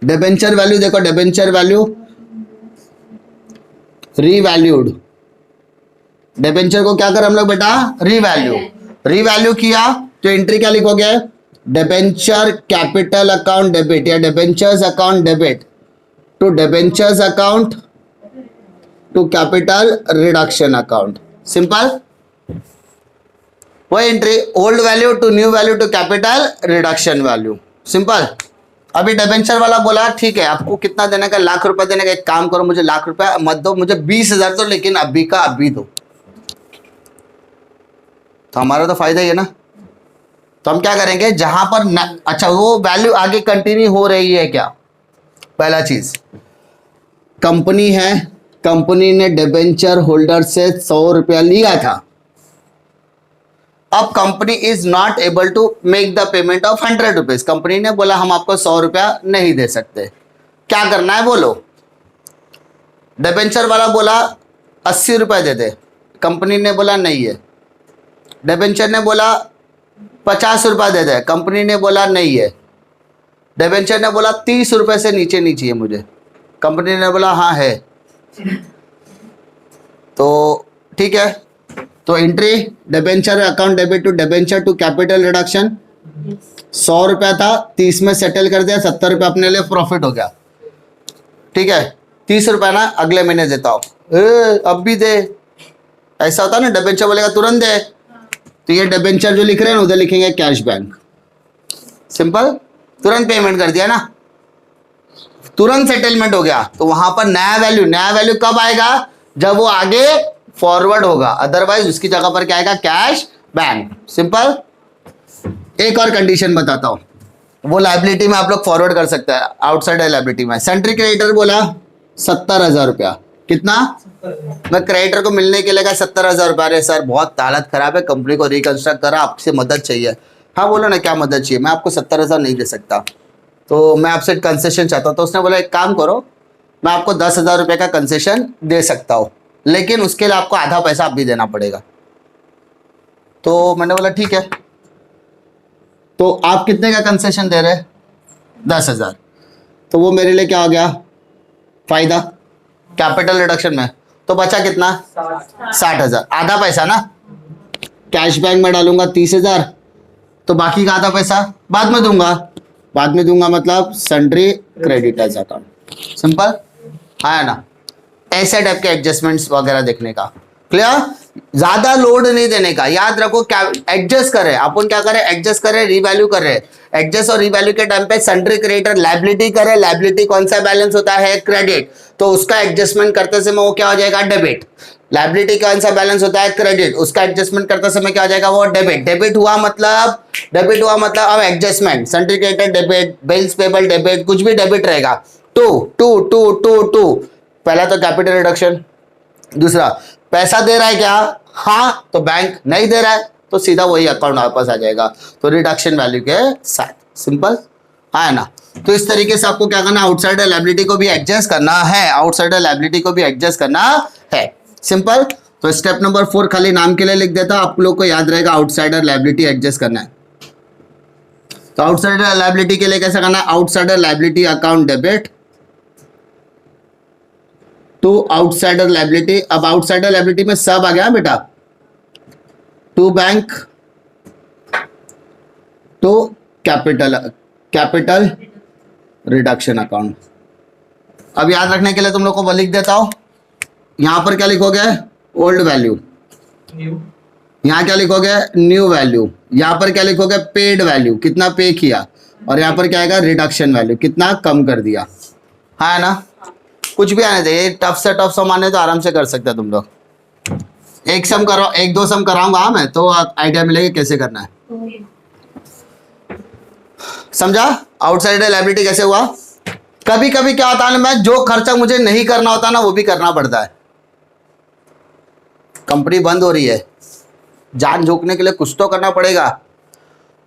डिबेंचर वैल्यू देखो, डिबेंचर वैल्यू रीवैल्यूड। डिबेंचर को क्या कर हम लोग बेटा, रीवैल्यू। रीवैल्यू किया तो एंट्री क्या लिखोगे, डिबेंचर कैपिटल अकाउंट डेबिट या debentures account debit to debentures account to capital reduction account. Simple, वो entry old value to new value to capital reduction value. Simple. अभी डिबेंचर वाला बोला ठीक है आपको कितना देने का, लाख रुपया देने का, एक काम करो मुझे लाख रुपया मत दो, मुझे 20,000 दो, लेकिन अभी का अभी दो। तो हमारा तो फायदा ही है ना। तो हम क्या करेंगे, जहां पर अच्छा वो वैल्यू आगे कंटिन्यू हो रही है क्या, पहला चीज, कंपनी है, कंपनी ने डिबेंचर होल्डर से 100 रुपया लिया था। अब company is not able to make the payment of 100 rupees. Company ने बोला हम आपको 100 रुपया नहीं दे सकते, क्या करना है बोलो। डिबेंचर वाला बोला 80 रुपया दे दे, कंपनी ने बोला नहीं है। डिबेंचर ने बोला 50 रुपया दे दे, कंपनी ने बोला नहीं है। डिबेंचर ने बोला 30 रुपये से नीचे नहीं चाहिए मुझे, कंपनी ने बोला हाँ है। तो ठीक है, तो entry debenture account debit to debenture to capital reduction. 100 रुपया था, 30 में सेटल कर दिया, 70 रुपया अपने लिए प्रॉफिट हो गया। ठीक है, 30 रुपया ना अगले महीने देता हूँ, अब भी दे, ऐसा होता ना, डिबेंचर बोलेगा तुरंत दे। तो ये डिबेंचर जो लिख रहे हैं ना उधर लिखेंगे कैश बैंक। सिंपल, तुरंत पेमेंट कर दिया ना, तुरंत सेटलमेंट हो गया। तो वहां पर नया वैल्यू कब आएगा, जब वो आगे फॉरवर्ड होगा, अदरवाइज उसकी जगह पर क्या आएगा, कैश बैंक। सिंपल। एक और कंडीशन बताता हूं, वो लाइबिलिटी में आप लोग फॉरवर्ड कर सकते हैं, आउटसाइड लाइबिलिटी में। सेंट्री क्रेडिटर बोला 70,000 रुपया, कितना, मैं क्रेडिटर को मिलने के लिए कहा 70,000 रुपया। अरे सर बहुत हालत खराब है, कंपनी को रिकंस्ट्रक्ट करा, आपसे मदद चाहिए। हाँ बोलो ना क्या मदद चाहिए, मैं आपको 70,000 नहीं दे सकता, तो मैं आपसे कंसेशन चाहता हूँ। तो उसने बोला एक काम करो, मैं आपको 10,000 रुपये का कंसेशन दे सकता हूँ, लेकिन उसके लिए आपको आधा पैसा आप भी देना पड़ेगा। तो मैंने बोला ठीक है, तो आप कितने का कंसेशन दे रहे हैं, 10,000। तो वो मेरे लिए क्या हो गया, फायदा कैपिटल रिडक्शन में। तो बचा कितना, 60,000, आधा पैसा ना। कैश बैंक में डालूंगा 30,000, तो बाकी का आधा पैसा बाद में दूंगा। बाद में दूंगा मतलब सन्ड्री क्रेडिटर्स अकाउंट। सिंपल है ना। ऐसे टाइप के एडजस्टमेंट्स वगैरह देखने का। क्लियर, ज्यादा लोड नहीं देने का। याद रखो क्या एडजस्ट करे अपन, क्या करे, एडजस्ट करे, रिवैल्यू करे। एडजस्ट और रिवैल्यू के टाइम पे सन्ड्री क्रेडिटर लायबिलिटी करे। लायबिलिटी कौन सा बैलेंस होता है, क्रेडिट, तो उसका एडजस्टमेंट करते समय वो क्या हो जाएगा, डेबिट। लायबिलिटी कौन सा बैलेंस होता है, क्रेडिट, उसका एडजस्टमेंट करते समय क्या हो जाएगा, वो डेबिट। डेबिट हुआ मतलब अब adjustment, sundry creditor debit, bills payable debit, कुछ भी डेबिट रहेगा। टू पहला तो कैपिटल रिडक्शन। दूसरा, पैसा दे रहा है क्या, हाँ, तो बैंक नहीं दे रहा है तो सीधा वही अकाउंट वापस आ जाएगा, तो रिडक्शन वैल्यू के साथ। सिंपल है ना। तो इस तरीके से आपको क्या करना है, आउटसाइडर लायबिलिटी को भी एडजस्ट करना है, आउटसाइडर लायबिलिटी को भी एडजस्ट करना है। सिंपल। तो स्टेप नंबर 4 खाली नाम के लिए लिख देता, आप लोग को याद रहेगा आउटसाइडर लायबिलिटी एडजस्ट करना है। तो आउटसाइडर लायबिलिटी के लिए कैसे करना है, outsider liability account debit to outsider liability. अब आउटसाइडर लायबिलिटी में सब आ गया बेटा, to bank, to capital reduction account. अब याद रखने के लिए तुम लोग को वो लिख देता हूं, यहां पर क्या लिखोगे, ओल्ड वैल्यू, यहां क्या लिखोगे, न्यू वैल्यू, यहां पर क्या लिखोगे, पेड वैल्यू, कितना पे किया, और यहां पर क्या आएगा, रिडक्शन वैल्यू, कितना कम कर दिया, है ना। कुछ भी आने दे, टफ से टफ सम आने तो आराम से कर सकते हैं तुम लोग। एक दो सम कराऊंगा मैं तो आइडिया मिलेगा कैसे करना है। समझा आउटसाइडर लायबिलिटी कैसे हुआ। कभी कभी क्या होता है ना, मैं जो खर्चा मुझे नहीं करना होता ना वो भी करना पड़ता है। कंपनी बंद हो रही है, जान झोंकने के लिए कुछ तो करना पड़ेगा,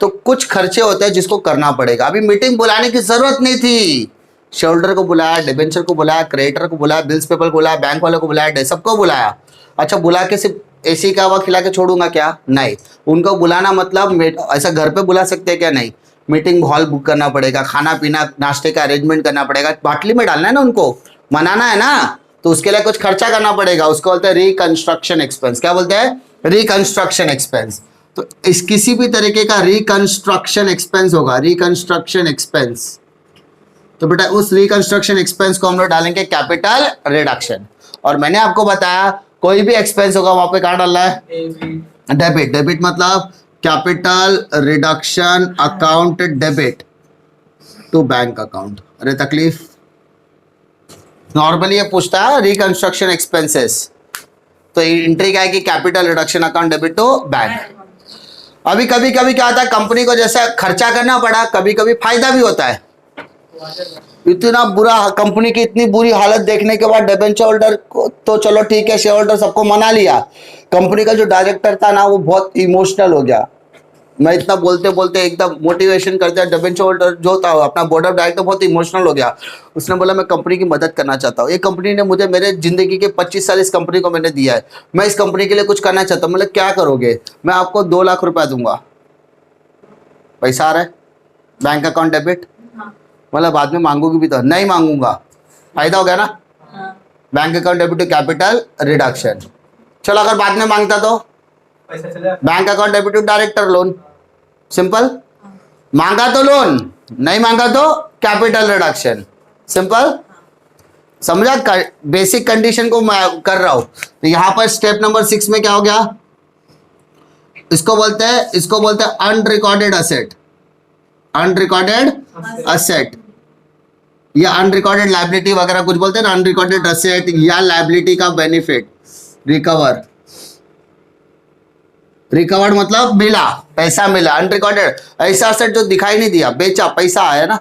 तो कुछ खर्चे होते हैं जिसको करना पड़ेगा। अभी मीटिंग बुलाने की जरूरत नहीं थी, शेयरहोल्डर को बुलाया, डिबेंचर को बुलाया, क्रेडिटर को बुलाया, बिल्स पेपर को बुलाया, बैंक वाले को बुलाया, सबको बुलाया। अच्छा, बुला के सिर्फ एसी का हवा खिला के छोड़ूंगा क्या, नहीं। उनको बुलाना मतलब ऐसा घर पे बुला सकते हैं क्या, नहीं। मीटिंग हॉल बुक करना पड़ेगा, खाना पीना नाश्ते का अरेंजमेंट करना पड़ेगा, बाटली में डालना है ना, उनको मनाना है ना, तो उसके लिए कुछ खर्चा करना पड़ेगा। उसको बोलते हैं रिकंस्ट्रक्शन एक्सपेंस। क्या बोलते हैं, रिकंस्ट्रक्शन एक्सपेंस। तो इस किसी भी तरीके का रिकंस्ट्रक्शन एक्सपेंस होगा, रिकंस्ट्रक्शन एक्सपेंस, तो बेटा उस रिकंस्ट्रक्शन एक्सपेंस को हम लोग डालेंगे कैपिटल रिडक्शन। और मैंने आपको बताया कोई भी एक्सपेंस होगा वहां पे कहां डालना है, डेबिट। डेबिट मतलब capital reduction account debit to bank account. अरे तकलीफ, नॉर्मली ये पूछता है रिकंस्ट्रक्शन एक्सपेंसेस, तो एंट्री क्या है कि capital reduction account debit to bank. अभी कभी कभी क्या होता है, कंपनी को जैसा खर्चा करना पड़ा, कभी कभी फायदा भी होता है। इतना बुरा, कंपनी की इतनी बुरी हालत देखने के बाद डिबेंचर होल्डर को तो चलो ठीक है, शेयर होल्डर सबको मना लिया, कंपनी का जो डायरेक्टर था ना वो बहुत इमोशनल हो गया। मैं इतना बोलते बोलते एकदम मोटिवेशन कर दिया, डिबेंचर होल्डर जो था अपना बोर्ड ऑफ डायरेक्टर बहुत इमोशनल हो गया। उसने बोला मैं कंपनी की मदद करना चाहता हूँ, ये कंपनी ने मुझे मेरे जिंदगी के 25 साल इस कंपनी को मैंने दिया है, मैं इस कंपनी के लिए कुछ करना चाहता हूँ। मतलब क्या करोगे, मैं आपको 2 लाख रुपया दूंगा, पैसा आ रहा है, बैंक अकाउंट डेबिट, मतलब बाद में मांगूंगी भी तो नहीं मांगूंगा, फायदा हो गया ना। Bank account debit to capital reduction. चलो अगर बाद में मांगता तो bank account debit to director loan. Simple, मांगा तो लोन, नहीं मांगा तो कैपिटल रिडक्शन। सिंपल, समझा। बेसिक कंडीशन को मैं कर रहा हूं। तो यहां पर स्टेप नंबर 6 में क्या हो गया, इसको बोलते हैं अनरिकॉर्डेड असेट, अनरिकॉर्डेड असेट या अनरिकॉर्डेड लायबिलिटी वगैरह कुछ बोलते हैं ना, अनरिकॉर्डेड असेट या लायबिलिटी का बेनिफिट रिकवर्ड मतलब मिला, पैसा मिला। अनरिकॉर्डेड ऐसा असेट जो दिखाई नहीं दिया, बेचा, पैसा आया ना,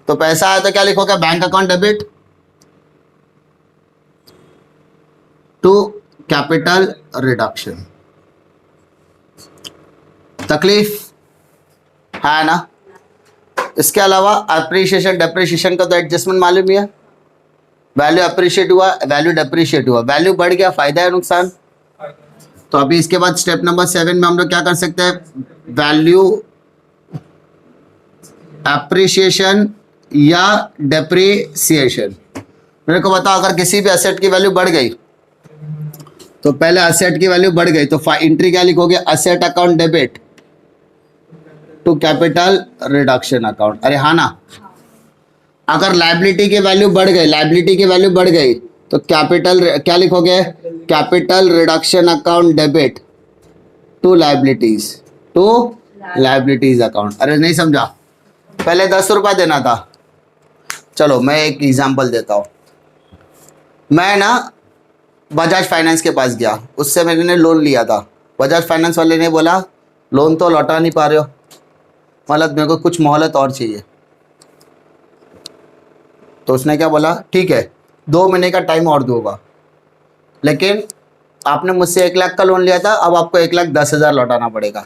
तो पैसा आया तो क्या लिखोगे, bank account debit to capital reduction. तकलीफ है ना। इसके अलावा अप्रिशिएशन डेप्रिशिएशन का तो एडजस्टमेंट मालूम ही है, वैल्यू अप्रिशिएट हुआ, वैल्यू डेप्रिशिएट हुआ, वैल्यू बढ़ गया, फायदा है नुकसान। तो अभी इसके बाद स्टेप नंबर 7 में हम लोग क्या कर सकते हैं, वैल्यू अप्रिशिएशन या डेप्रिसिएशन। मेरे को बताओ, अगर किसी भी एसेट की वैल्यू बढ़ गई तो पहले एसेट की वैल्यू बढ़ गई तो एंट्री क्या लिखोगे, asset account debit to capital reduction account. अरे हाँ ना। अगर लायबिलिटी की वैल्यू बढ़ गई, लायबिलिटी की वैल्यू बढ़ गई तो कैपिटल क्या लिखोगे, capital reduction account debit to liabilities account. अरे नहीं समझा, पहले 10 रुपया देना था। चलो मैं एक एग्जांपल देता हूँ। मैं ना बजाज फाइनेंस के पास गया, उससे मैंने लोन लिया था। बजाज फाइनेंस वाले ने बोला लोन तो लौटा नहीं पा रहे हो, मतलब मेरे को कुछ मोहलत और चाहिए। तो उसने क्या बोला, ठीक है 2 महीने का टाइम और दूंगा, लेकिन आपने मुझसे 1 लाख का लोन लिया था, अब आपको 1,10,000 लौटाना पड़ेगा।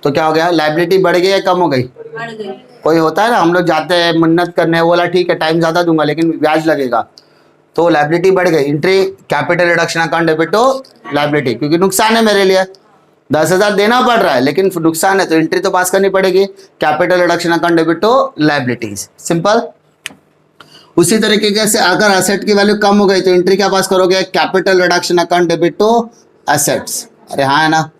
तो क्या हो गया, लायबिलिटी बढ़ गई या कम हो गई? बढ़ गई। कोई होता है ना, हम लोग जाते हैं मन्नत करने, बोला ठीक है टाइम ज़्यादा दूंगा लेकिन ब्याज लगेगा, तो लायबिलिटी बढ़ गई। Entry capital reduction account debit to liability, क्योंकि नुकसान है मेरे लिए, 10,000 देना पड़ रहा है लेकिन नुकसान है, तो एंट्री तो पास करनी पड़ेगी, capital reduction account debit to liabilities. Simple. उसी तरीके से अगर एसेट की वैल्यू कम हो गई तो एंट्री क्या पास करोगे, capital reduction account debit to assets. अरे हाँ है ना।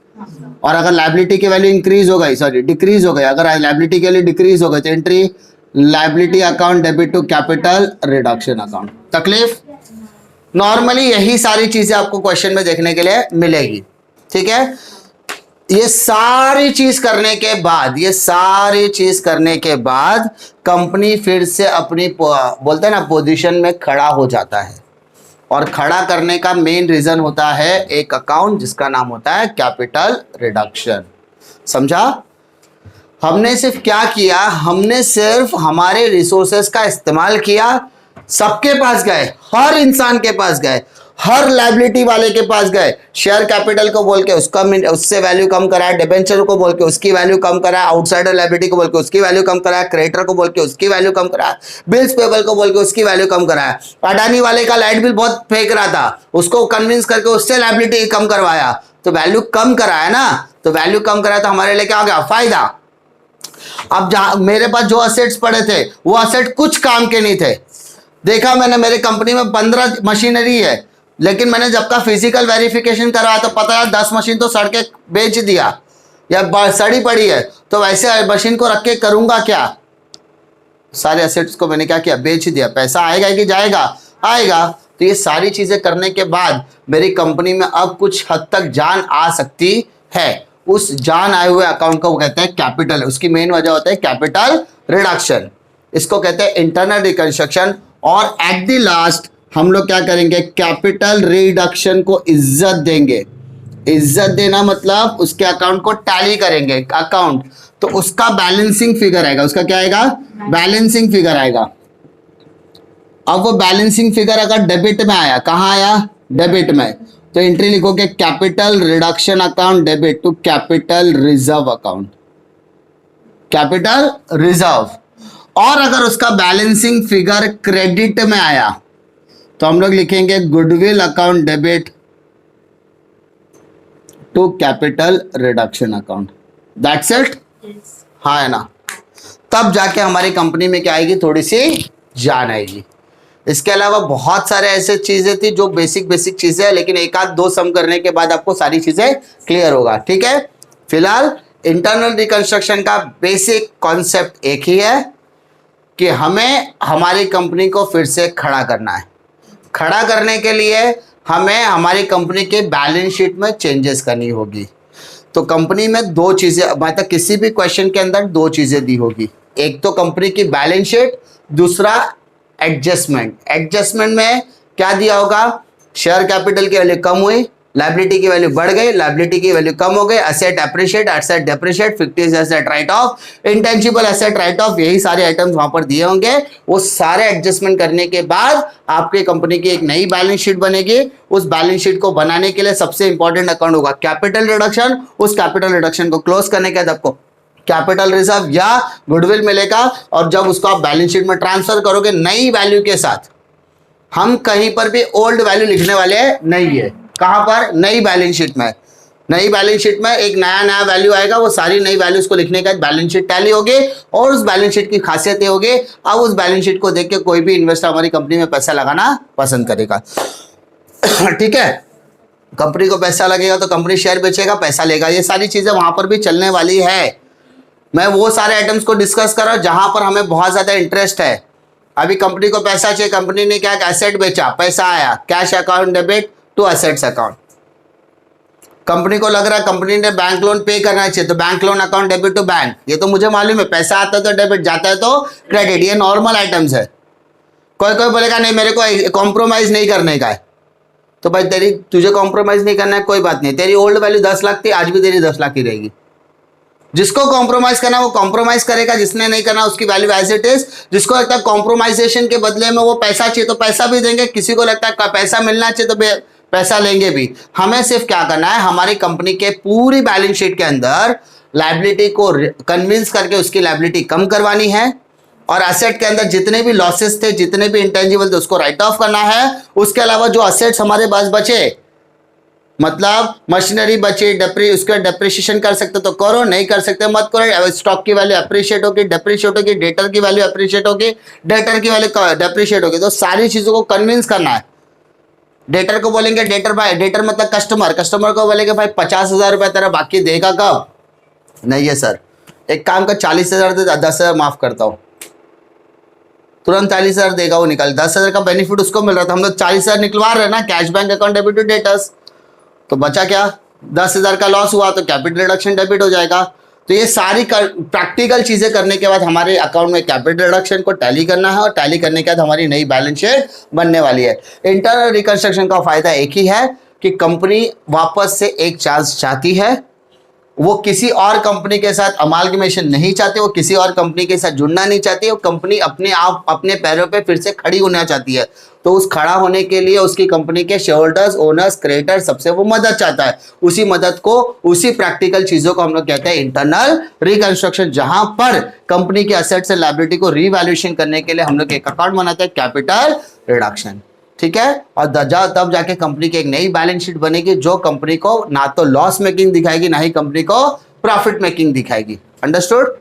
और अगर लायबिलिटी की वैल्यू इंक्रीज हो गई, सॉरी डिक्रीज हो गई, अगर लायबिलिटी की वैल्यू डिक्रीज हो गई तो entry liability account debit to capital reduction account. तकलीफ? नॉर्मली यही सारी चीजें आपको क्वेश्चन में देखने के लिए मिलेगी। ठीक है, ये सारी चीज करने के बाद कंपनी फिर से अपनी बोलते हैं ना पोजीशन में खड़ा हो जाता है, और खड़ा करने का मेन रीजन होता है एक अकाउंट जिसका नाम होता है कैपिटल रिडक्शन। समझा? हमने सिर्फ क्या किया, हमने सिर्फ हमारे रिसोर्सेस का इस्तेमाल किया, सबके पास गए, हर इंसान के पास गए, हर लायबिलिटी वाले के पास गए, शेयर कैपिटल को बोल के उससे वैल्यू कम कराया, डिबेंचर को बोल के उसकी वैल्यू कम कराया, आउटसाइडर लायबिलिटी को बोल के उसकी वैल्यू कम कराया, क्रेडिटर को बोल के उसकी वैल्यू कम कराया, बिल्स पेबल को बोल के उसकी वैल्यू कम कराया। अडानी वाले का लाइट बिल बहुत फेंक रहा था, उसको कन्विंस करके उससे लायबिलिटी कम करवाया, तो वैल्यू कम कराया ना, तो वैल्यू कम कराया तो हमारे लिए क्या हो गया, फायदा। अब मेरे पास जो असेट्स पड़े थे वो असेट कुछ काम के नहीं थे। देखा मैंने मेरे कंपनी में 15 मशीनरी है, लेकिन मैंने जब का फिजिकल वेरिफिकेशन कराया तो पता है 10 मशीन तो सड़ के बेच दिया या सड़ी पड़ी है, तो वैसे मशीन को रख के करूंगा क्या? सारे एसेट्स को मैंने क्या किया, बेच दिया। पैसा आएगा कि जाएगा? आएगा। तो ये सारी चीजें करने के बाद मेरी कंपनी में अब कुछ हद तक जान आ सकती है। उस जान आए हुए अकाउंट को कहते हैं कैपिटल, उसकी मेन वजह होता है कैपिटल रिडक्शन, इसको कहते हैं इंटरनल रिकंस्ट्रक्शन। और एट द लास्ट हम लोग क्या करेंगे, कैपिटल रिडक्शन को इज्जत देंगे। इज्जत देना मतलब उसके अकाउंट को टैली करेंगे अकाउंट, तो उसका बैलेंसिंग फिगर आएगा। उसका क्या आएगा, बैलेंसिंग फिगर आएगा। अब वो बैलेंसिंग फिगर अगर डेबिट में आया, कहां आया, डेबिट में, तो एंट्री लिखोगे capital reduction account debit to capital reserve account, capital reserve. और अगर उसका बैलेंसिंग फिगर क्रेडिट में आया तो हम लोग लिखेंगे goodwill account debit to capital reduction account. That's it. हाँ है ना। तब जाके हमारी कंपनी में क्या आएगी, थोड़ी सी जान आएगी। इसके अलावा बहुत सारे ऐसे चीजें थी जो बेसिक चीजें हैं, लेकिन एक आध दो सम करने के बाद आपको सारी चीजें क्लियर होगा। ठीक है, फिलहाल इंटरनल रिकंस्ट्रक्शन का बेसिक कॉन्सेप्ट एक ही है कि हमें हमारी कंपनी को फिर से खड़ा करना है। खड़ा करने के लिए हमें हमारी कंपनी के बैलेंस शीट में चेंजेस करनी होगी। तो कंपनी में 2 चीजें, मतलब किसी भी क्वेश्चन के अंदर 2 चीजें दी होगी, एक तो कंपनी की बैलेंस शीट, दूसरा एडजस्टमेंट। एडजस्टमेंट में क्या दिया होगा, शेयर कैपिटल की वैल्यू कम हुई, लायबिलिटी की वैल्यू बढ़ गई, लायबिलिटी की वैल्यू कम हो गई, asset appreciate, asset depreciate, fictive asset write off, intangible asset write off, यही सारे आइटम्स वहां पर दिए होंगे। वो सारे एडजस्टमेंट करने के बाद आपकी कंपनी की एक नई बैलेंस शीट बनेगी। उस बैलेंस शीट को बनाने के लिए सबसे इंपॉर्टेंट अकाउंट होगा कैपिटल रिडक्शन। उस कैपिटल रिडक्शन को क्लोज करने के बाद आपको कैपिटल रिजर्व या गुडविल मिलेगा, और जब उसको आप बैलेंस शीट में ट्रांसफर करोगे नई वैल्यू के साथ, हम कहीं पर भी ओल्ड वैल्यू लिखने वाले नहीं है। कहां पर, नई बैलेंस शीट में। नई बैलेंस शीट में एक नया वैल्यू आएगा, वो सारी नई वैल्यूज को लिखने के बाद बैलेंस शीट टैली होगी। और उस बैलेंस शीट की खासियत ये होगी, अब उस बैलेंस शीट को देख के कोई भी इन्वेस्टर हमारी कंपनी में पैसा लगाना पसंद करेगा। ठीक है, कंपनी को पैसा लगेगा तो कंपनी शेयर बेचेगा, पैसा लेगा, ये सारी चीजें वहां पर भी चलने वाली है। मैं वो सारे आइटम्स को डिस्कस कर रहा हूं जहां पर हमें बहुत ज्यादा इंटरेस्ट है। अभी कंपनी को पैसा चाहिए, कंपनी ने क्या एसेट बेचा, पैसा आया, cash account debit to assets account. Company को लग रहा है कंपनी ने बैंक लोन पे करना चाहिए, तो bank loan account debit to bank. ये तो मुझे मालूम है, पैसा आता है तो डेबिट, जाता है तो क्रेडिट, ये नॉर्मल आइटम्स है। कोई कोई बोलेगा नहीं मेरे को कॉम्प्रोमाइज नहीं करने का है, तो भाई तुझे कॉम्प्रोमाइज नहीं करना है, कोई बात नहीं। तेरी ओल्ड वैल्यू 10 लाख थी, आज भी तेरी 10 लाख ही रहेगी। जिसको कॉम्प्रोमाइज करना वो कॉम्प्रोमाइज करेगा, जिसने नहीं करना उसकी वैल्यू एज इट इज। जिसको लगता है कॉम्प्रोमाइजेशन के बदले में वो पैसा चाहिए तो पैसा भी देंगे, किसी को लगता है पैसा मिलना चाहिए तो पैसा लेंगे भी। हमें सिर्फ क्या करना है, हमारी कंपनी के पूरी बैलेंस शीट के अंदर लायबिलिटी को कन्विंस करके उसकी लायबिलिटी कम करवानी है, और एसेट के अंदर जितने भी लॉसेस थे, जितने भी इंटेंजिबल थे, उसको राइट ऑफ करना है। उसके अलावा जो असेट्स हमारे पास बचे, मतलब मशीनरी बची, उसका डेप्रिशिएशन कर सकते तो करो, नहीं कर सकते मत करो। स्टॉक की वैल्यू अप्रिशिएट होगी, डेप्रिशिएट होगी, डेटर की वैल्यू अप्रिशिएट होगी, डेटर की वैल्यू डेप्रिशिएट होगी। तो सारी चीजों को कन्विंस करना है। डेटर को बोलेंगे डेटर मतलब कस्टमर को बोलेंगे भाई 50,000 रुपए तेरा बाकी देगा कब? नहीं है सर, एक काम कर 40,000 दे, 10,000 माफ करता हूं, तुरंत 40,000 देगा वो निकल। 10,000 का बेनिफिट उसको मिल रहा था, हम लोग 40,000 निकलवा रहे हैं ना, cash bank account debit to debtors. तो बचा क्या, 10,000 का लॉस हुआ तो कैपिटल रिडक्शन डेबिट हो जाएगा। तो ये सारी प्रैक्टिकल चीजें करने के बाद हमारे अकाउंट में कैपिटल रिडक्शन को टैली करना है, और टैली करने के बाद हमारी नई बैलेंस शीट बनने वाली है। इंटरनल रिकंस्ट्रक्शन का फायदा एक ही है कि कंपनी वापस से एक चांस चाहती है, वो किसी और कंपनी के साथ अमालगमेशन नहीं चाहती, वो किसी और कंपनी के साथ जुड़ना नहीं चाहती, वो कंपनी अपने आप अपने पैरों पे फिर से खड़ी होना चाहती है। तो उस खड़ा होने के लिए उसकी कंपनी के शेयर होल्डर्स, ओनर्स, क्रिएटर्स सबसे वो मदद चाहता है। उसी मदद को, उसी प्रैक्टिकल चीजों को हम लोग कहते हैं इंटरनल रिकंस्ट्रक्शन, जहां पर कंपनी के असेट्स एंड लायबिलिटी को रीवैल्यूएशन करने के लिए हम लोग एक अकाउंट बनाते हैं, कैपिटल रिडक्शन। ठीक है, और तब जाके कंपनी की एक नई बैलेंस शीट बनेगी जो कंपनी को ना तो लॉस मेकिंग दिखाएगी, ना ही कंपनी को प्रॉफिट मेकिंग दिखाएगी। अंडरस्टूड?